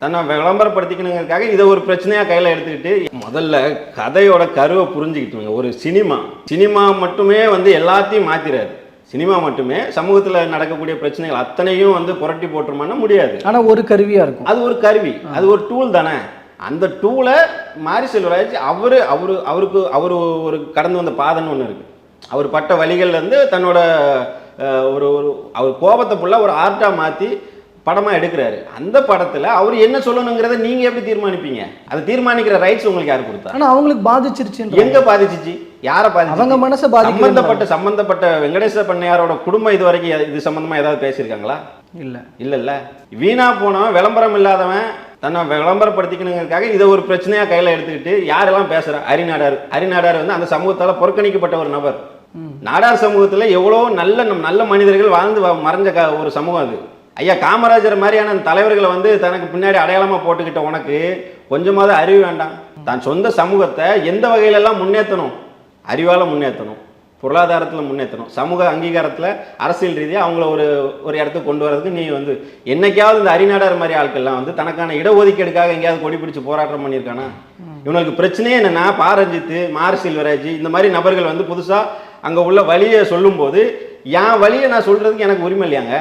தன்னை விளம்பரப்படுத்திக்கணுங்கிறதுக்காக இதை ஒரு பிரச்சனையாக கையில் எடுத்துக்கிட்டு முதல்ல கதையோட கருவை புரிஞ்சுக்கிட்டுங்க. ஒரு சினிமா மட்டுமே வந்து எல்லாத்தையும் மாற்றிடாது. சினிமா மட்டுமே சமூகத்தில் நடக்கக்கூடிய பிரச்சனைகள் அத்தனையும் வந்து புரட்டி போட்டுருமான்னா முடியாது. ஆனால் ஒரு கருவியாக இருக்கும். அது ஒரு கருவி, அது ஒரு டூல் தானே. அந்த டூலை மாரி செல்வராஜ் அவருக்கு ஒரு கடந்து வந்த பாதைன்னு ஒன்று இருக்குது. அவர் பட்ட வழிகள்லேருந்து தன்னோட அவர் கோபத்தை ஃபுல்லாக ஒரு ஆர்ட்டாக மாற்றி படமாக எடுக்கிறாரு. அந்த படத்தில் அவர் என்ன சொல்லணுங்கிறத நீங்கள் எப்படி தீர்மானிப்பீங்க? அதை தீர்மானிக்கிற ரைட்ஸ் உங்களுக்கு யார் கொடுத்தா? ஆனால் அவங்களுக்கு பாதிச்சிருச்சு. எங்கே பாதிச்சிச்சு? யாரை பாதிச்சு? அவங்க மனசை சம்பந்தப்பட்ட வெங்கடேச பண்ணையாரோட குடும்பம் இது வரைக்கும் இது சம்பந்தமாக ஏதாவது பேசியிருக்காங்களா? இல்லை. வீணா போனவன், விளம்பரம் இல்லாதவன், தன்னை விளம்பரப்படுத்திக்கணுங்கிறதுக்காக இதை ஒரு பிரச்சனையாக கையில் எடுத்துக்கிட்டு யாரெல்லாம் பேசுகிறா? அரிநாடார் வந்து அந்த சமூகத்தால் புறக்கணிக்கப்பட்ட ஒரு நபர். நாடார் சமூகத்தில் எவ்வளோ நல்ல மனிதர்கள் வாழ்ந்து மறைஞ்ச ஒரு சமூகம் அது. ஐயா காமராஜர் மாதிரியான தலைவர்களை வந்து தனக்கு பின்னாடி அடையாளமாக போட்டுக்கிட்ட உனக்கு கொஞ்சமாவது அறிவு வேண்டாம்? தான் சொந்த சமூகத்தை எந்த வகையிலெல்லாம் முன்னேற்றணும்? அறிவால் முன்னேற்றணும், பொருளாதாரத்தில் முன்னேற்றணும், சமூக அங்கீகாரத்தில், அரசியல் ரீதியாக அவங்கள ஒரு இடத்துக்கு கொண்டு வரதுக்கு நீ வந்து என்னைக்காவது இந்த அரிநாடார் மாதிரி ஆட்கள்லாம் வந்து தனக்கான இடஒதுக்கீடுக்காக எங்கேயாவது கொடி பிடிச்சி போராட்டம் பண்ணியிருக்கானா? இவனுக்கு பிரச்சனையே என்னென்னா, பாரஞ்சித்து, மாரி செல்வராஜ் இந்த மாதிரி நபர்கள் வந்து புதுசாக அங்கே உள்ள வழியை சொல்லும்போது என் வழியை நான் சொல்கிறதுக்கு எனக்கு உரிமை இல்லையாங்க?